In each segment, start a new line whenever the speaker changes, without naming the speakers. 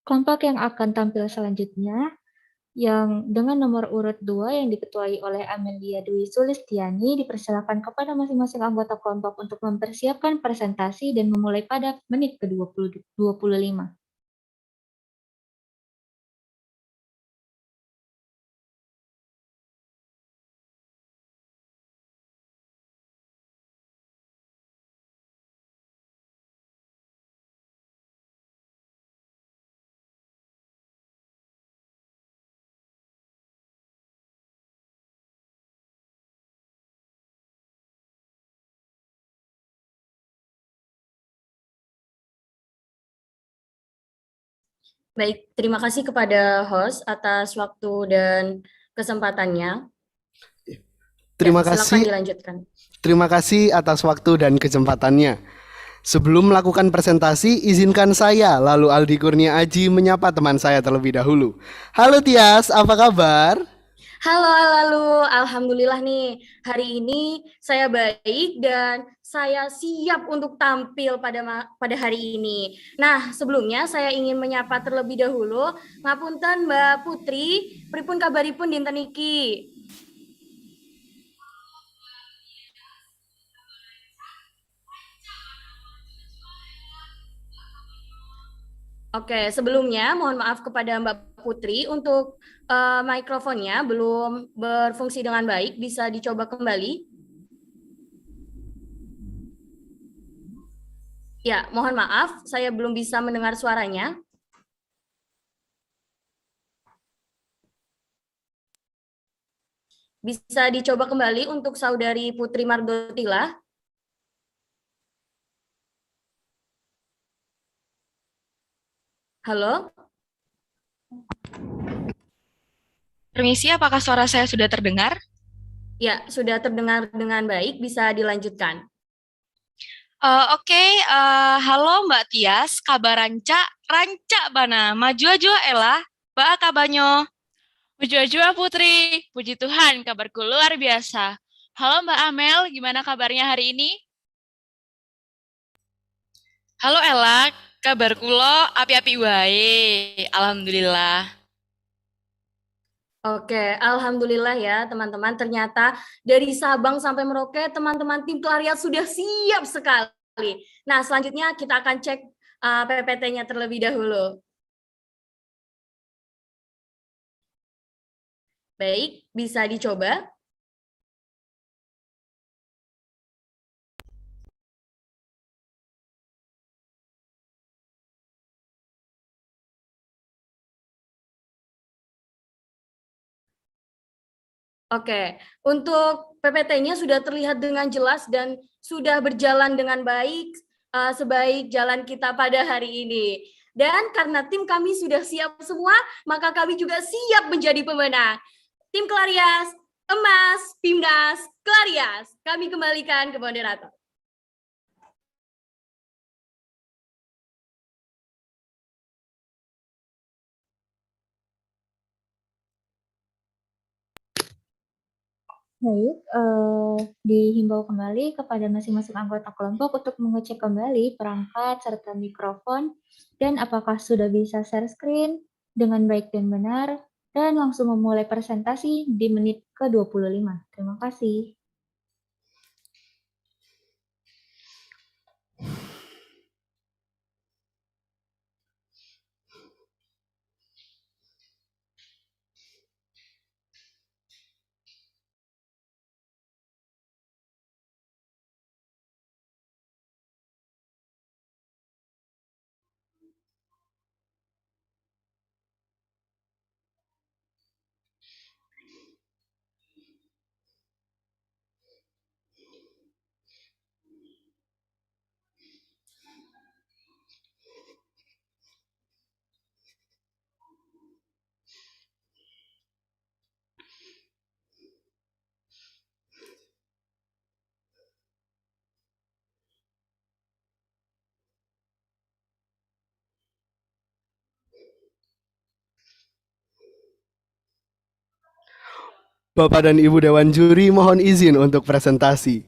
Kelompok yang akan tampil selanjutnya, yang dengan nomor urut 2 yang diketuai oleh Amelia Dwi Sulistiani, dipersilakan kepada masing-masing anggota kelompok untuk mempersiapkan presentasi dan memulai pada menit ke-25.
Baik, terima kasih kepada host atas waktu dan kesempatannya.
Terima
Ya, silakan
kasih.
dilanjutkan.
Terima kasih atas waktu dan kesempatannya. Sebelum melakukan presentasi, izinkan saya, lalu Aldi Kurnia Aji, menyapa teman saya terlebih dahulu. Halo Tias, apa kabar?
Halo, alhamdulillah nih. Hari ini saya baik dan saya siap untuk tampil pada hari ini. Nah, sebelumnya saya ingin menyapa terlebih dahulu ngapunten Mbak Putri, pripun kabaripun dinten iki? Oke, sebelumnya mohon maaf kepada Mbak Putri untuk mikrofonnya belum berfungsi dengan baik, bisa dicoba kembali. Ya, mohon maaf, saya belum bisa mendengar suaranya. Bisa dicoba kembali untuk saudari Putri Mardotila. Halo?
Permisi, apakah suara saya sudah terdengar?
Ya, sudah terdengar dengan baik, bisa dilanjutkan.
Oke, halo Mbak Tias, kabar ranca bana, maju aja elah, ba kabanyo. Maju aja Putri, puji Tuhan, kabarku luar biasa. Halo Mbak Amel, gimana kabarnya hari ini? Halo Ella, kabarku lo api-api wae, alhamdulillah.
Oke, alhamdulillah ya teman-teman. Ternyata dari Sabang sampai Merauke, teman-teman tim Claria sudah siap sekali. Nah, selanjutnya kita akan cek PPT-nya terlebih dahulu. Baik, bisa dicoba. Oke, untuk PPT-nya sudah terlihat dengan jelas dan sudah berjalan dengan baik sebaik jalan kita pada hari ini. Dan karena tim kami sudah siap semua, maka kami juga siap menjadi pemenang. Tim Clarias, emas, Pimnas, Clarias. Kami kembalikan ke moderator.
Baik, dihimbau kembali kepada masing-masing anggota kelompok untuk mengecek kembali perangkat serta mikrofon dan apakah sudah bisa share screen dengan baik dan benar dan langsung memulai presentasi di menit ke-25. Terima kasih.
Bapak dan Ibu Dewan Juri, mohon izin untuk presentasi.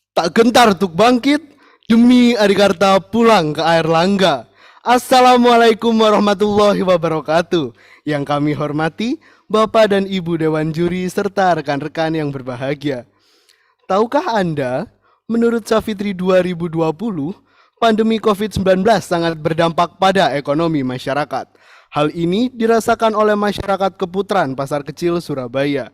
Tak gentar untuk bangkit, demi Adikarta pulang ke air langga. Assalamualaikum warahmatullahi wabarakatuh. Yang kami hormati Bapak dan Ibu Dewan Juri serta rekan-rekan yang berbahagia. Tahukah Anda, menurut Savitri 2020, pandemi COVID-19 sangat berdampak pada ekonomi masyarakat. Hal ini dirasakan oleh masyarakat Keputaran Pasar Kecil Surabaya.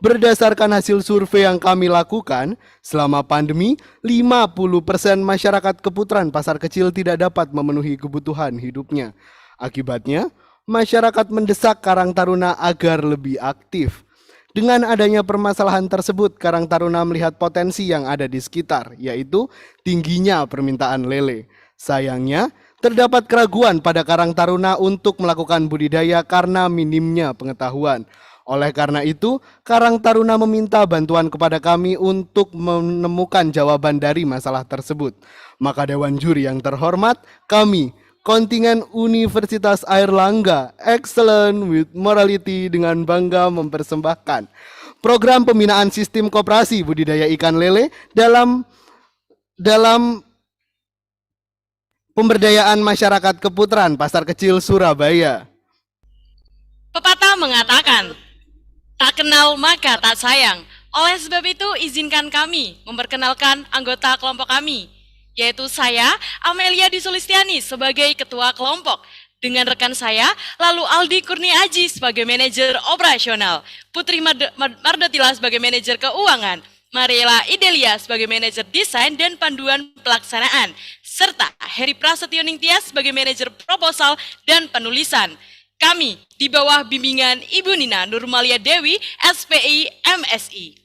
Berdasarkan hasil survei yang kami lakukan, selama pandemi, 50% masyarakat Keputaran Pasar Kecil tidak dapat memenuhi kebutuhan hidupnya. Akibatnya, masyarakat mendesak Karang Taruna agar lebih aktif. Dengan adanya permasalahan tersebut, Karang Taruna melihat potensi yang ada di sekitar, yaitu tingginya permintaan lele. Sayangnya, terdapat keraguan pada Karang Taruna untuk melakukan budidaya karena minimnya pengetahuan. Oleh karena itu, Karang Taruna meminta bantuan kepada kami untuk menemukan jawaban dari masalah tersebut. Maka Dewan Juri yang terhormat, kami, kontingen Universitas Airlangga, excellent with morality, dengan bangga mempersembahkan program pembinaan sistem koperasi budidaya ikan lele dalam pemberdayaan masyarakat Keputaran Pasar Kecil Surabaya.
Pepatah mengatakan, tak kenal maka tak sayang. Oleh sebab itu, izinkan kami memperkenalkan anggota kelompok kami, yaitu saya, Amelia Disulistiani, sebagai ketua kelompok, dengan rekan saya, lalu Aldi Kurnia Aji sebagai manajer operasional, Putri Mardotila sebagai manajer keuangan, Mariela Idelia sebagai manajer desain dan panduan pelaksanaan, serta Heri Prasetyo Ningtyas sebagai manajer proposal dan penulisan. Kami di bawah bimbingan Ibu Nina Nurmalia Dewi, SPI MSI.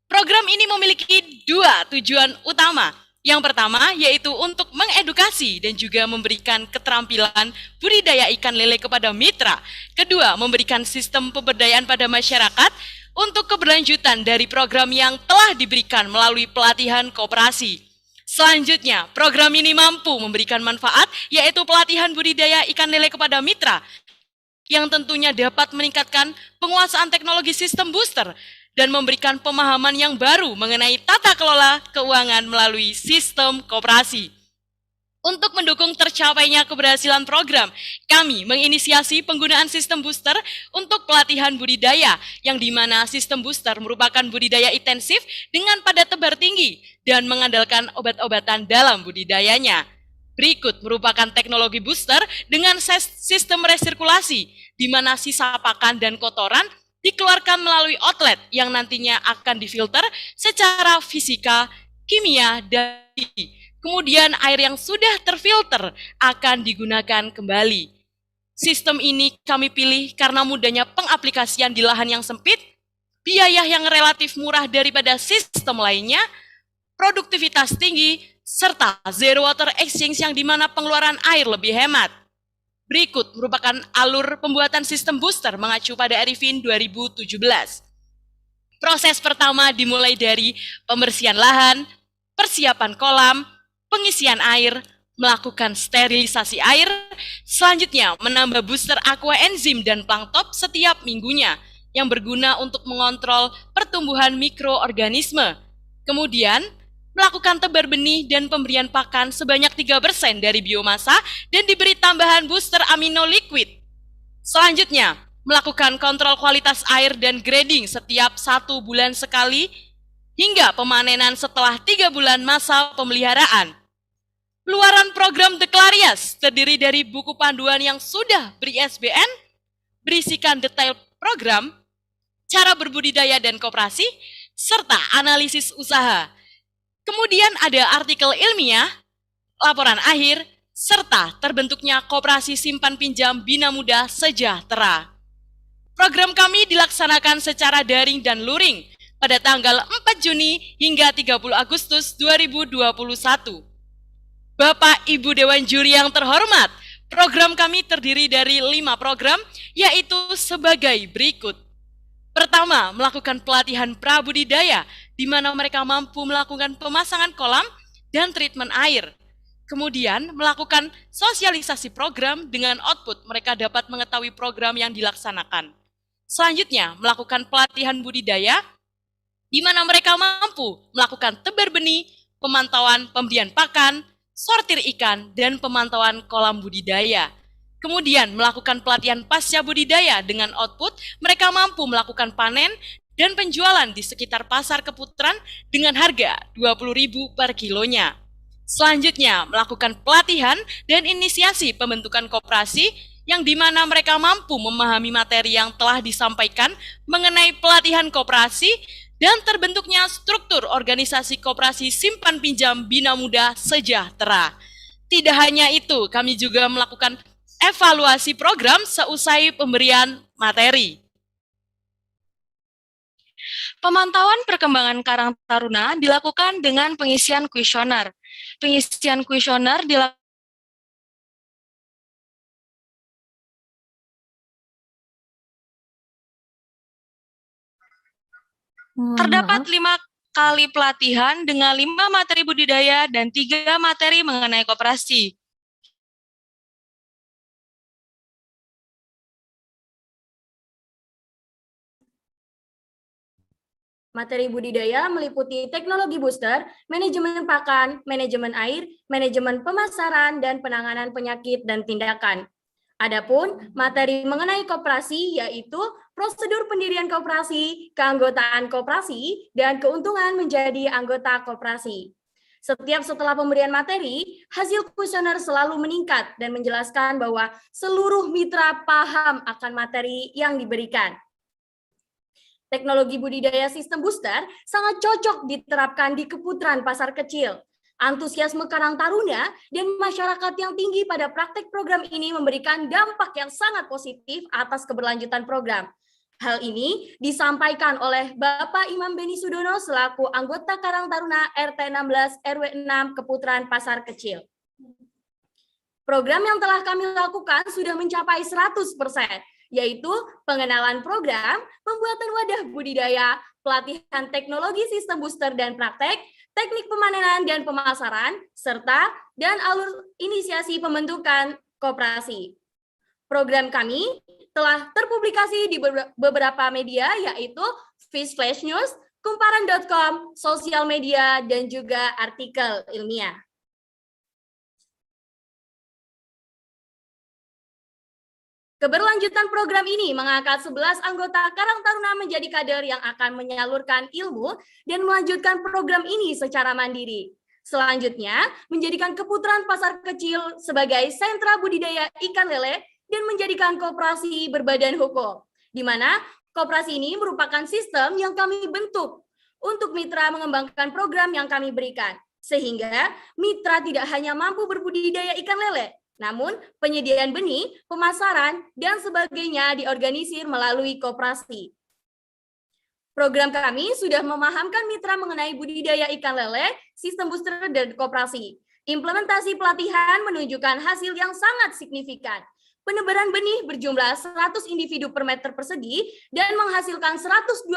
Program ini memiliki dua tujuan utama. Yang pertama yaitu untuk mengedukasi dan juga memberikan keterampilan budidaya ikan lele kepada mitra. Kedua, memberikan sistem pemberdayaan pada masyarakat untuk keberlanjutan dari program yang telah diberikan melalui pelatihan koperasi. Selanjutnya, program ini mampu memberikan manfaat, yaitu pelatihan budidaya ikan lele kepada mitra, yang tentunya dapat meningkatkan penguasaan teknologi sistem booster dan memberikan pemahaman yang baru mengenai tata kelola keuangan melalui sistem koperasi. Untuk mendukung tercapainya keberhasilan program, kami menginisiasi penggunaan sistem booster untuk pelatihan budidaya, yang dimana sistem booster merupakan budidaya intensif dengan pada tebar tinggi dan mengandalkan obat-obatan dalam budidayanya. Berikut merupakan teknologi booster dengan sistem resirkulasi, di mana sisa pakan dan kotoran dikeluarkan melalui outlet yang nantinya akan difilter secara fisika, kimia, dan kemudian air yang sudah terfilter akan digunakan kembali. Sistem ini kami pilih karena mudahnya pengaplikasian di lahan yang sempit, biaya yang relatif murah daripada sistem lainnya, produktivitas tinggi, serta zero water exchange yang dimana pengeluaran air lebih hemat. Berikut merupakan alur pembuatan sistem booster mengacu pada Arifin 2017. Proses pertama dimulai dari pembersihan lahan, persiapan kolam, pengisian air, melakukan sterilisasi air, selanjutnya menambah booster aqua enzim dan planktop setiap minggunya yang berguna untuk mengontrol pertumbuhan mikroorganisme. Kemudian, melakukan tebar benih dan pemberian pakan sebanyak 3% dari biomasa dan diberi tambahan booster amino liquid. Selanjutnya, melakukan kontrol kualitas air dan grading setiap 1 bulan sekali hingga pemanenan setelah 3 bulan masa pemeliharaan. Luaran program The Clarias terdiri dari buku panduan yang sudah ber-ISBN, berisikan detail program, cara berbudidaya dan koperasi, serta analisis usaha. Kemudian ada artikel ilmiah, laporan akhir, serta terbentuknya koperasi simpan pinjam Bina Muda Sejahtera. Program kami dilaksanakan secara daring dan luring pada tanggal 4 Juni hingga 30 Agustus 2021. Bapak Ibu Dewan Juri yang terhormat, program kami terdiri dari 5 program, yaitu sebagai berikut. Pertama, melakukan pelatihan prabudidaya, di mana mereka mampu melakukan pemasangan kolam dan treatment air. Kemudian, melakukan sosialisasi program dengan output mereka dapat mengetahui program yang dilaksanakan. Selanjutnya, melakukan pelatihan budidaya, di mana mereka mampu melakukan tebar benih, pemantauan pemberian pakan, sortir ikan, dan pemantauan kolam budidaya. Kemudian melakukan pelatihan pasca budidaya dengan output mereka mampu melakukan panen dan penjualan di sekitar pasar Keputaran dengan harga Rp20.000 per kilonya. Selanjutnya, melakukan pelatihan dan inisiasi pembentukan koperasi yang dimana mereka mampu memahami materi yang telah disampaikan mengenai pelatihan koperasi dan terbentuknya struktur organisasi koperasi simpan pinjam Bina Muda Sejahtera. Tidak hanya itu, kami juga melakukan evaluasi program seusai pemberian materi. Pemantauan perkembangan Karang Taruna dilakukan dengan pengisian kuesioner. Pengisian kuesioner dilakukan terdapat 5 kali pelatihan dengan 5 materi budidaya dan 3 materi mengenai koperasi.
Materi budidaya meliputi teknologi booster, manajemen pakan, manajemen air, manajemen pemasaran, dan penanganan penyakit dan tindakan. Adapun materi mengenai koperasi yaitu prosedur pendirian koperasi, keanggotaan koperasi, dan keuntungan menjadi anggota koperasi. Setiap setelah pemberian materi, hasil kuesioner selalu meningkat dan menjelaskan bahwa seluruh mitra paham akan materi yang diberikan. Teknologi budidaya sistem booster sangat cocok diterapkan di Keputaran pasar kecil. Antusiasme Karang Taruna dan masyarakat yang tinggi pada praktek program ini memberikan dampak yang sangat positif atas keberlanjutan program. Hal ini disampaikan oleh Bapak Imam Beni Sudono selaku anggota Karang Taruna RT 16 RW 6 Keputaran Pasar Kecil. Program yang telah kami lakukan sudah mencapai 100%. Yaitu pengenalan program, pembuatan wadah budidaya, pelatihan teknologi sistem booster dan praktek, teknik pemanenan dan pemasaran, serta dan alur inisiasi pembentukan koperasi. Program kami telah terpublikasi di beberapa media yaitu Fish Flash News, Kumparan.com, sosial media, dan juga artikel ilmiah. Keberlanjutan program ini mengangkat 11 anggota Karang Taruna menjadi kader yang akan menyalurkan ilmu dan melanjutkan program ini secara mandiri. Selanjutnya, menjadikan Keputaran Pasar Kecil sebagai sentra budidaya ikan lele dan menjadikan koperasi berbadan hukum, di mana koperasi ini merupakan sistem yang kami bentuk untuk mitra mengembangkan program yang kami berikan, sehingga mitra tidak hanya mampu berbudidaya ikan lele, namun penyediaan benih, pemasaran, dan sebagainya diorganisir melalui koperasi. Program kami sudah memahamkan mitra mengenai budidaya ikan lele, sistem booster, dan koperasi. Implementasi pelatihan menunjukkan hasil yang sangat signifikan. Penebaran benih berjumlah 100 individu per meter persegi dan menghasilkan 125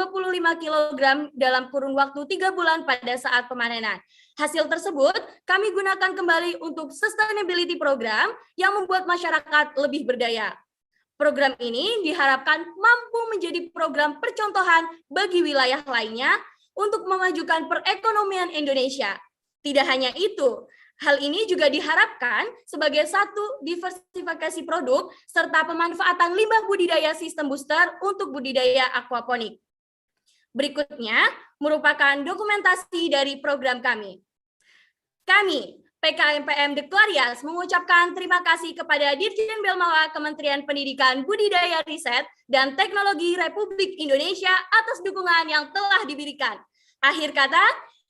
kg dalam kurun waktu 3 bulan pada saat pemanenan. Hasil tersebut kami gunakan kembali untuk sustainability program yang membuat masyarakat lebih berdaya. Program ini diharapkan mampu menjadi program percontohan bagi wilayah lainnya untuk memajukan perekonomian Indonesia. Tidak hanya itu, hal ini juga diharapkan sebagai satu diversifikasi produk serta pemanfaatan limbah budidaya sistem booster untuk budidaya aquaponik. Berikutnya merupakan dokumentasi dari program kami. Kami, PKMPM Dektuarias, mengucapkan terima kasih kepada Dirjen Belmawa Kementerian Pendidikan, Budidaya, Riset, dan Teknologi Republik Indonesia atas dukungan yang telah diberikan. Akhir kata,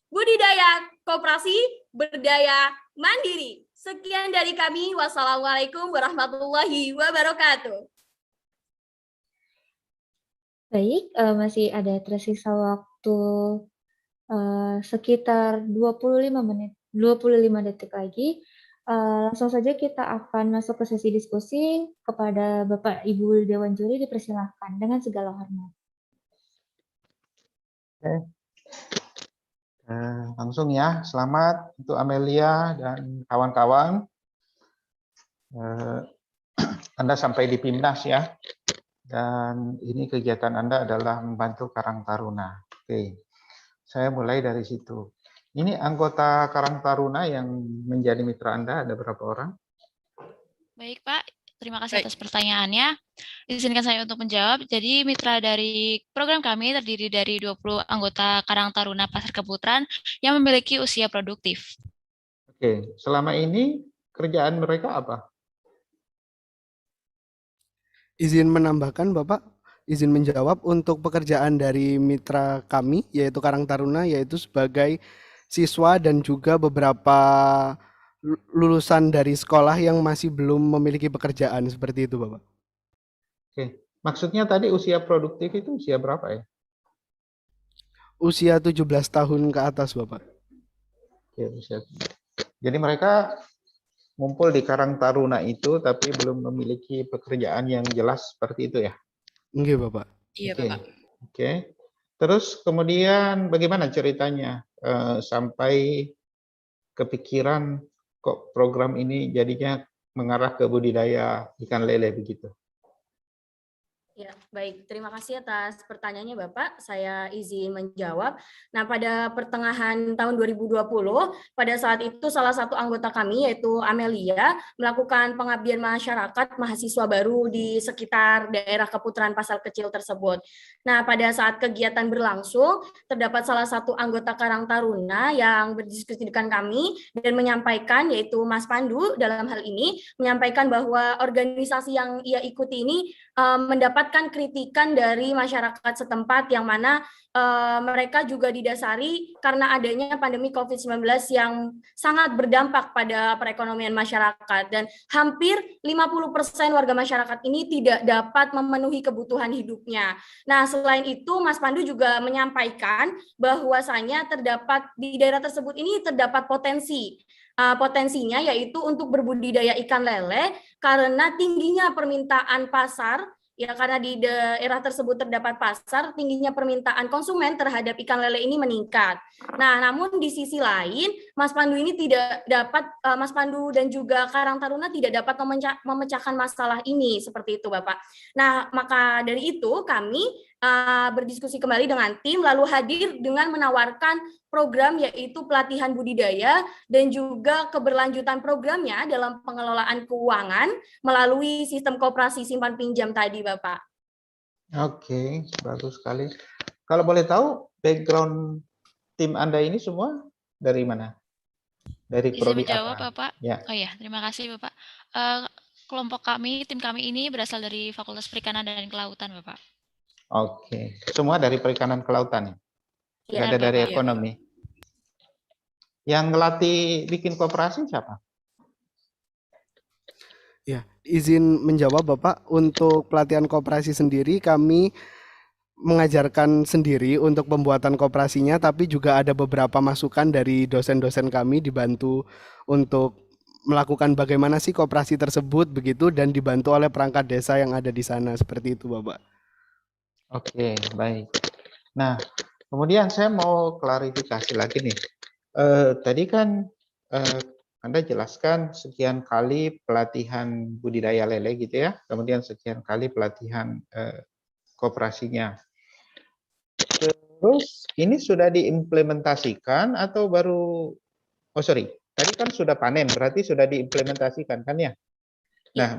budidaya koperasi, berdaya mandiri. Sekian dari kami. Wassalamualaikum warahmatullahi wabarakatuh.
Baik, masih ada tersisa waktu sekitar 25 detik lagi. Langsung saja kita akan masuk ke sesi diskusi. Kepada Bapak Ibu Dewan Juri dipersilahkan dengan segala hormat.
Oke. Langsung ya, selamat untuk Amelia dan kawan-kawan. Anda sampai di PIMNAS ya, dan ini kegiatan Anda adalah membantu Karang Taruna. Oke, saya mulai dari situ. Ini anggota Karang Taruna yang menjadi mitra Anda ada berapa orang?
Baik, Pak. Terima kasih atas pertanyaannya. Izinkan saya untuk menjawab. Jadi, mitra dari program kami terdiri dari 20 anggota Karang Taruna Pasar Keputaran yang memiliki usia produktif.
Oke, selama ini kerjaan mereka apa?
Izin menambahkan Bapak, izin menjawab untuk pekerjaan dari mitra kami yaitu Karang Taruna yaitu sebagai siswa dan juga beberapa lulusan dari sekolah yang masih belum memiliki pekerjaan seperti itu Bapak.
Oke, maksudnya tadi usia produktif itu usia berapa ya?
Usia 17 tahun ke atas Bapak.
Oke, jadi mereka ngumpul di Karang Taruna itu tapi belum memiliki pekerjaan yang jelas seperti itu ya?
Enggak Bapak.
Iya,
Oke.
Bapak.
Oke. Terus kemudian bagaimana ceritanya sampai kepikiran kok program ini jadinya mengarah ke budidaya ikan lele begitu?
Ya, baik. Terima kasih atas pertanyaannya, Bapak. Saya izin menjawab. Nah, pada pertengahan tahun 2020, pada saat itu salah satu anggota kami, yaitu Amelia, melakukan pengabdian masyarakat mahasiswa baru di sekitar daerah Keputaran Pasar Kecil tersebut. Nah, pada saat kegiatan berlangsung, terdapat salah satu anggota Karang Taruna yang berdiskusi dengan kami dan menyampaikan, yaitu Mas Pandu dalam hal ini, menyampaikan bahwa organisasi yang ia ikuti ini mendapatkan kritikan dari masyarakat setempat yang mana mereka juga didasari karena adanya pandemi COVID-19 yang sangat berdampak pada perekonomian masyarakat dan hampir 50% warga masyarakat ini tidak dapat memenuhi kebutuhan hidupnya. Nah, selain itu Mas Pandu juga menyampaikan bahwasanya terdapat di daerah tersebut ini terdapat potensinya yaitu untuk berbudidaya ikan lele karena tingginya permintaan pasar, ya karena di daerah tersebut terdapat pasar, tingginya permintaan konsumen terhadap ikan lele ini meningkat. Nah, namun di sisi lain, Mas Pandu ini tidak dapat, Mas Pandu dan juga Karang Taruna tidak dapat memecahkan masalah ini, seperti itu Bapak. Nah, maka dari itu kami berdiskusi kembali dengan tim, lalu hadir dengan menawarkan program yaitu pelatihan budidaya dan juga keberlanjutan programnya dalam pengelolaan keuangan melalui sistem koperasi simpan pinjam tadi, Bapak.
Oke, bagus sekali. Kalau boleh tahu background tim Anda ini semua dari mana? Dari
Izin
prodi
menjawab,
apa?
Bapak.
Ya.
Oh ya, terima kasih, Bapak. Kelompok kami, tim kami ini berasal dari Fakultas Perikanan dan Kelautan, Bapak.
Oke, semua dari perikanan kelautan ya? Tidak
Ya,
ada dari
Bapak.
ekonomi. Yang ngelatih bikin koperasi siapa?
Ya, izin menjawab Bapak, untuk pelatihan koperasi sendiri kami mengajarkan sendiri untuk pembuatan koperasinya, tapi juga ada beberapa masukan dari dosen-dosen kami dibantu untuk melakukan bagaimana sih koperasi tersebut begitu dan dibantu oleh perangkat desa yang ada di sana seperti itu Bapak.
Oke, baik. Nah, kemudian saya mau klarifikasi lagi nih. Tadi kan Anda jelaskan sekian kali pelatihan budidaya lele gitu ya, kemudian sekian kali pelatihan koperasinya. Terus ini sudah diimplementasikan atau baru? Oh sorry, tadi kan sudah panen, berarti sudah diimplementasikan kan ya? Nah,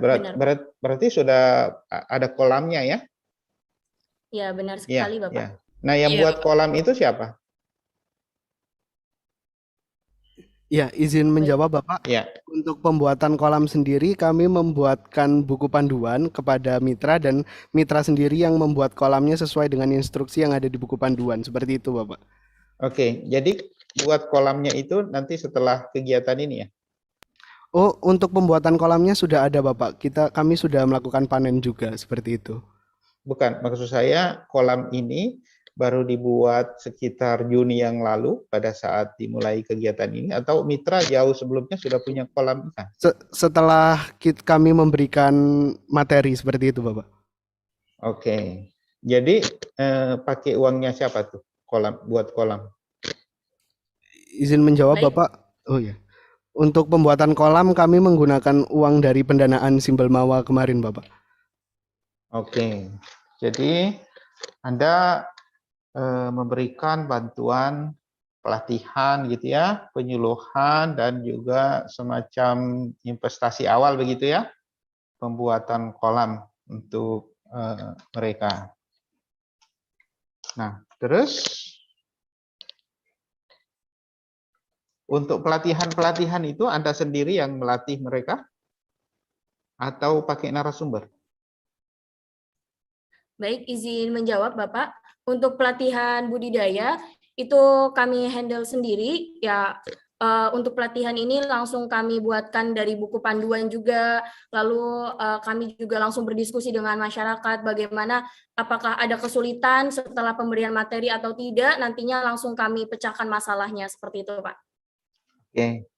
berarti sudah ada kolamnya ya?
Ya, benar sekali,
Ya,
Bapak.
ya. Nah, yang
Iya,
buat
Bapak.
kolam itu siapa?
Ya, izin menjawab Bapak.
Ya.
Untuk pembuatan kolam sendiri kami membuatkan buku panduan kepada mitra dan mitra sendiri yang membuat kolamnya sesuai dengan instruksi yang ada di buku panduan. Seperti itu Bapak.
Oke, jadi buat kolamnya itu nanti setelah kegiatan ini ya?
Oh, untuk pembuatan kolamnya sudah ada Bapak. Kami sudah melakukan panen juga seperti itu.
Bukan, maksud saya kolam ini baru dibuat sekitar Juni yang lalu pada saat dimulai kegiatan ini atau mitra jauh sebelumnya sudah punya kolam ikan?
Setelah kami memberikan materi seperti itu Bapak.
Oke, jadi pakai uangnya siapa tuh buat kolam?
Izin menjawab
Baik.
Bapak. Oh ya. Untuk pembuatan kolam kami menggunakan uang dari pendanaan Simbel Mawa kemarin Bapak.
Oke, jadi Anda memberikan bantuan pelatihan gitu ya, penyuluhan dan juga semacam investasi awal begitu ya, pembuatan kolam untuk mereka. Nah, terus untuk pelatihan-pelatihan itu Anda sendiri yang melatih mereka atau pakai narasumber?
Baik, izin menjawab Bapak. Untuk pelatihan budidaya itu kami handle sendiri ya. Untuk pelatihan ini langsung kami buatkan dari buku panduan juga, lalu kami juga langsung berdiskusi dengan masyarakat bagaimana apakah ada kesulitan setelah pemberian materi atau tidak, nantinya langsung kami pecahkan masalahnya seperti itu Pak.
Oke.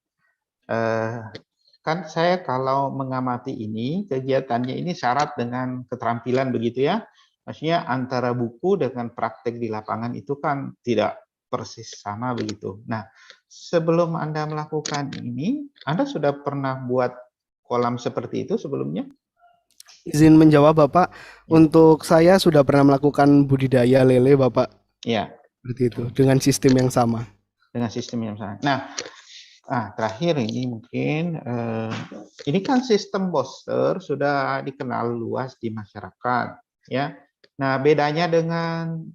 Kan saya kalau mengamati ini, kegiatannya ini syarat dengan keterampilan begitu ya. Maksudnya antara buku dengan praktek di lapangan itu kan tidak persis sama begitu. Nah, sebelum Anda melakukan ini, Anda sudah pernah buat kolam seperti itu sebelumnya?
Izin menjawab Bapak,
Ya.
untuk saya sudah pernah melakukan budidaya lele Bapak,
Ya,
seperti itu, dengan sistem yang sama.
dengan sistem yang sama. Nah, terakhir ini mungkin, ini kan sistem booster sudah dikenal luas di masyarakat, ya. Nah, bedanya dengan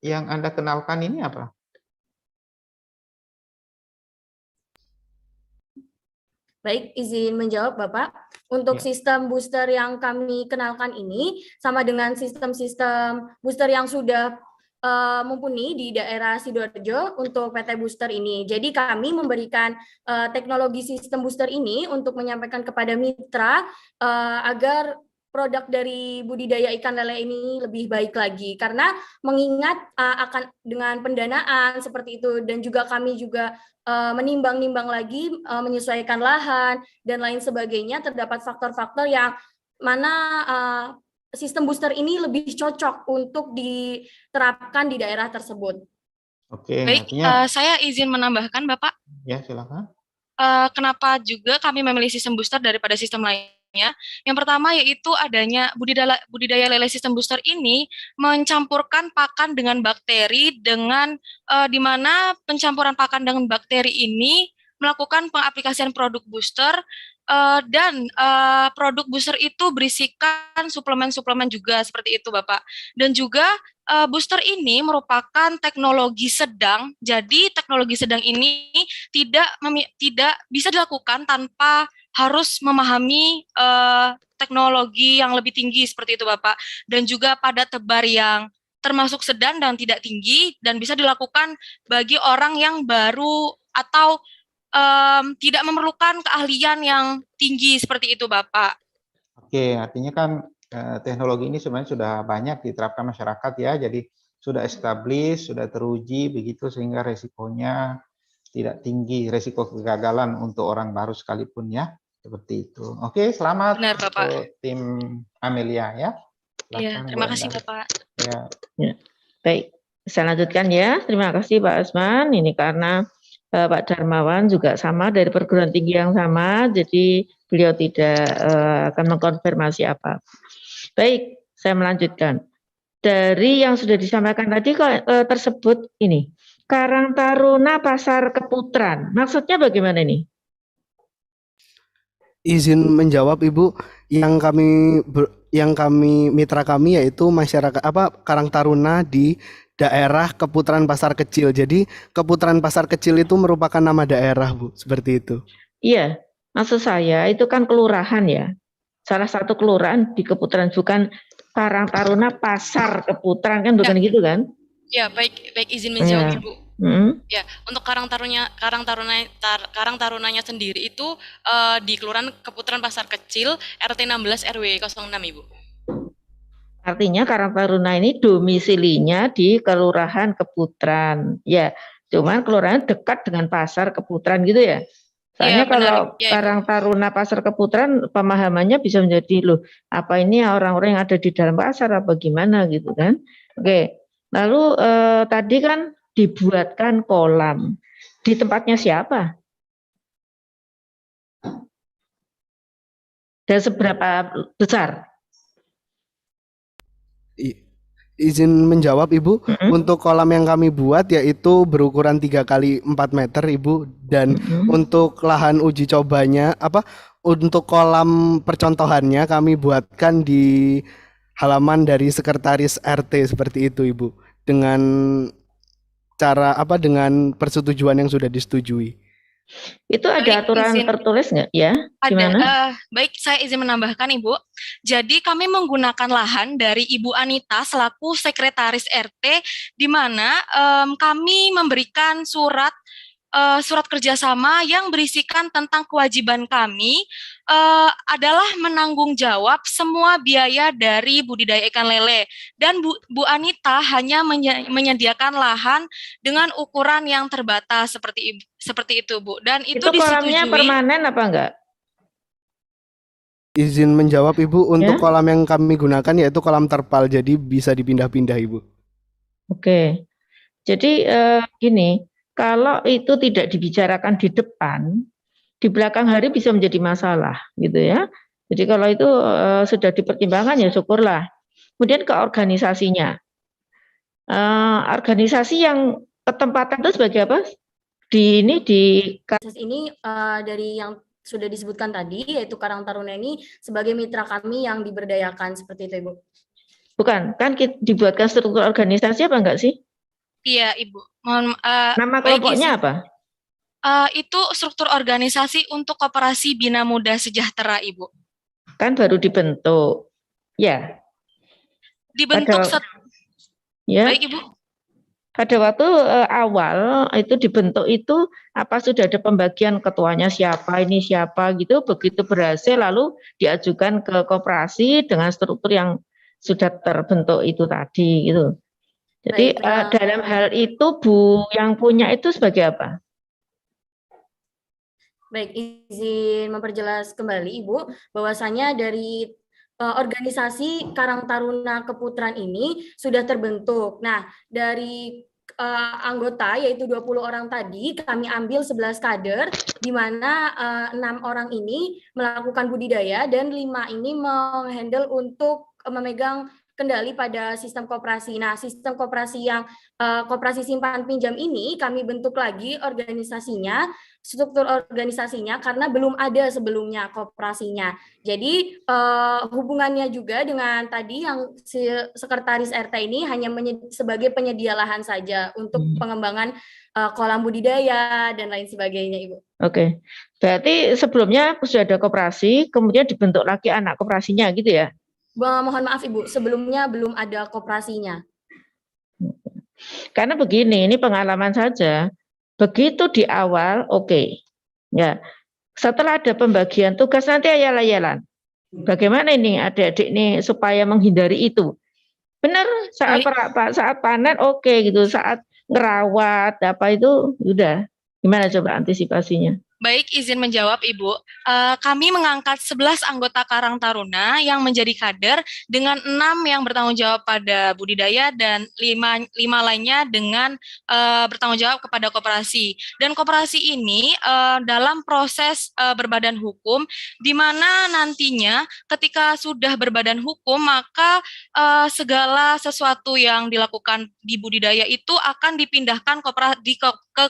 yang Anda kenalkan ini apa?
Baik, izin menjawab Bapak. Untuk
Ya.
sistem booster yang kami kenalkan ini sama dengan sistem-sistem booster yang sudah mumpuni di daerah Sidoarjo untuk PT Booster ini. Jadi kami memberikan teknologi sistem booster ini untuk menyampaikan kepada mitra agar produk dari budidaya ikan lele ini lebih baik lagi. Karena mengingat akan dengan pendanaan seperti itu dan juga kami juga menimbang-nimbang lagi, menyesuaikan lahan dan lain sebagainya, terdapat faktor-faktor yang mana sistem booster ini lebih cocok untuk diterapkan di daerah tersebut.
Oke,
Baik,
artinya
saya izin menambahkan Bapak.
ya silakan.
Kenapa juga kami memilih sistem booster daripada sistem lainnya? Yang pertama yaitu adanya budidaya lele sistem booster ini mencampurkan pakan dengan bakteri dengan di mana pencampuran pakan dengan bakteri ini melakukan pengaplikasian produk booster dan produk booster itu berisikan suplemen-suplemen juga seperti itu Bapak. Dan juga booster ini merupakan teknologi sedang. Jadi teknologi sedang ini tidak bisa dilakukan tanpa harus memahami teknologi yang lebih tinggi seperti itu Bapak, dan juga pada tebar yang termasuk sedang dan tidak tinggi dan bisa dilakukan bagi orang yang baru atau tidak memerlukan keahlian yang tinggi seperti itu Bapak.
Oke, artinya kan teknologi ini sebenarnya sudah banyak diterapkan masyarakat ya, jadi sudah established, sudah teruji begitu sehingga resikonya tidak tinggi, resiko kegagalan untuk orang baru sekalipun ya, seperti itu. Oke, selamat
Benar Bapak.
untuk tim Amelia ya.
Iya,
Silakan,
terima
Bu
kasih
Enda.
Bapak.
Ya.
Ya. Baik, saya lanjutkan ya. Terima kasih Pak Asman. Ini karena Pak Darmawan juga sama dari perguruan tinggi yang sama, jadi beliau tidak akan mengkonfirmasi apa. Baik, saya melanjutkan. Dari yang sudah disampaikan tadi tersebut ini, Karang Taruna Pasar Keputran. Maksudnya bagaimana ini?
Izin menjawab Ibu, yang kami mitra kami yaitu masyarakat Karang Taruna di daerah Keputaran Pasar Kecil. Jadi Keputaran Pasar Kecil itu merupakan nama daerah, Bu, seperti itu.
Iya, maksud saya itu kan kelurahan ya. Salah satu kelurahan di Keputaran, bukan Karang Taruna Pasar Keputaran kan, bukan gitu kan?
Ya, baik izin menjawab
Ya.
Ibu.
Hmm.
Ya, untuk Karang Tarunanya sendiri itu di Kelurahan Keputaran Pasar Kecil RT 16 RW 06 Ibu.
Artinya Karang Taruna ini domisilinya di Kelurahan Keputaran. Ya, cuman kelurahan dekat dengan Pasar Keputaran gitu ya. Soalnya
Iya, benar,
kalau
ya,
Karang Taruna Pasar Keputaran pemahamannya bisa menjadi loh, apa ini orang-orang yang ada di dalam pasar apa gimana gitu kan. Oke. Lalu tadi kan dibuatkan kolam. Di tempatnya siapa? Dan seberapa besar?
Izin menjawab Ibu,
Mm-mm.
untuk kolam yang kami buat yaitu berukuran 3 kali 4 meter Ibu, dan
Mm-mm.
untuk lahan uji cobanya untuk kolam percontohannya kami buatkan di halaman dari sekretaris RT seperti itu Ibu, dengan dengan persetujuan yang sudah disetujui.
Itu ada
Baik,
aturan
izin.
tertulis nggak ya?
Ada,
Gimana?
baik saya izin menambahkan Ibu. Jadi kami menggunakan lahan dari Ibu Anita selaku sekretaris RT, di mana kami memberikan surat kerjasama yang berisikan tentang kewajiban kami adalah menanggung jawab semua biaya dari budidaya ikan lele, dan Bu Anita hanya menyediakan lahan dengan ukuran yang terbatas seperti itu Bu, dan itu
Itu kolamnya
disetujui.
permanen apa enggak?
Izin menjawab Ibu, untuk
Ya.
kolam yang kami gunakan yaitu kolam terpal, jadi bisa dipindah-pindah Ibu.
Oke. Jadi gini, kalau itu tidak dibicarakan di depan, di belakang hari bisa menjadi masalah, gitu ya. Jadi kalau itu sudah dipertimbangkan ya syukurlah. Kemudian ke organisasinya, organisasi yang ketempatan itu sebagai apa? Di
Proses ini dari yang sudah disebutkan tadi, yaitu Karang Taruna ini sebagai mitra kami yang diberdayakan, seperti itu Ibu.
bukan, kan dibuatkan struktur organisasi apa enggak sih?
Iya Ibu.
Nama
baik,
kelompoknya
izin.
apa?
Itu struktur organisasi untuk Koperasi Bina Muda Sejahtera Ibu.
Kan baru dibentuk. Ya.
Dibentuk
Ya.
Baik Ibu.
Pada waktu awal itu dibentuk itu apa sudah ada pembagian ketuanya siapa, ini siapa gitu, begitu berhasil lalu diajukan ke koperasi dengan struktur yang sudah terbentuk itu tadi gitu. Jadi dalam hal itu Bu yang punya itu sebagai apa?
Baik, izin memperjelas kembali Ibu, bahwasanya dari organisasi Karang Taruna Keputran ini sudah terbentuk. Nah, dari anggota yaitu 20 orang tadi kami ambil 11 kader, di mana 6 orang ini melakukan budidaya dan 5 ini menghandle untuk memegang kendali pada sistem koperasi. Nah, sistem koperasi yang koperasi simpan pinjam ini kami bentuk lagi organisasinya, struktur organisasinya, karena belum ada sebelumnya koperasinya. Jadi hubungannya juga dengan tadi yang sekretaris RT ini hanya sebagai penyedia lahan saja untuk pengembangan kolam budidaya dan lain sebagainya, Ibu.
Oke, berarti sebelumnya sudah ada koperasi, kemudian dibentuk lagi anak koperasinya gitu ya?
Mohon maaf Ibu, sebelumnya belum ada koperasinya.
Karena begini, ini pengalaman saja. Begitu di awal, oke. Ya. Setelah ada pembagian tugas nanti ayal-ayalan. Bagaimana ini adik-adik ini supaya menghindari itu? Benar, saat panen oke gitu, saat ngerawat apa itu udah. Gimana coba antisipasinya?
Baik, izin menjawab Ibu. Kami mengangkat 11 anggota Karang Taruna yang menjadi kader dengan 6 yang bertanggung jawab pada budidaya dan 5 lainnya dengan bertanggung jawab kepada koperasi. Dan koperasi ini dalam proses berbadan hukum, di mana nantinya ketika sudah berbadan hukum, maka segala sesuatu yang dilakukan di budidaya itu akan dipindahkan ke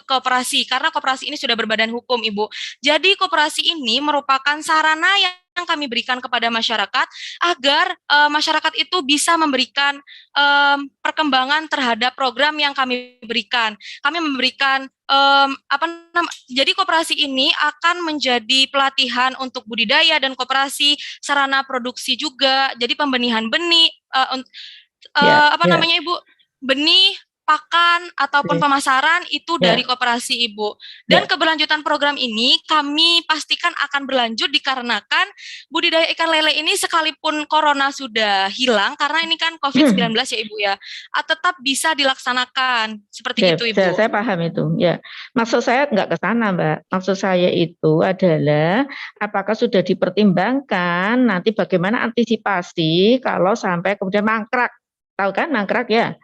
koperasi, karena koperasi ini sudah berbadan hukum, Ibu. Jadi koperasi ini merupakan sarana yang kami berikan kepada masyarakat agar masyarakat itu bisa memberikan perkembangan terhadap program yang kami berikan. Kami memberikan jadi koperasi ini akan menjadi pelatihan untuk budidaya dan koperasi, sarana produksi juga. Jadi pembenihan benih, Ibu, benih, pakan ataupun pemasaran itu dari koperasi Ibu. Dan keberlanjutan program ini kami pastikan akan berlanjut dikarenakan budidaya ikan lele ini sekalipun corona sudah hilang, karena ini kan COVID-19 ya Ibu ya, tetap bisa dilaksanakan seperti itu Ibu.
Saya paham itu ya. Maksud saya nggak ke sana Mbak. Maksud saya itu adalah apakah sudah dipertimbangkan nanti bagaimana antisipasi kalau sampai kemudian mangkrak. Tahu kan mangkrak ya?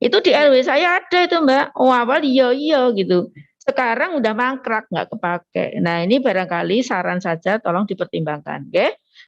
Itu di RW saya ada itu Mbak. Oh awal iya gitu. Sekarang udah mangkrak nggak kepake. Nah ini barangkali saran saja tolong dipertimbangkan, oke?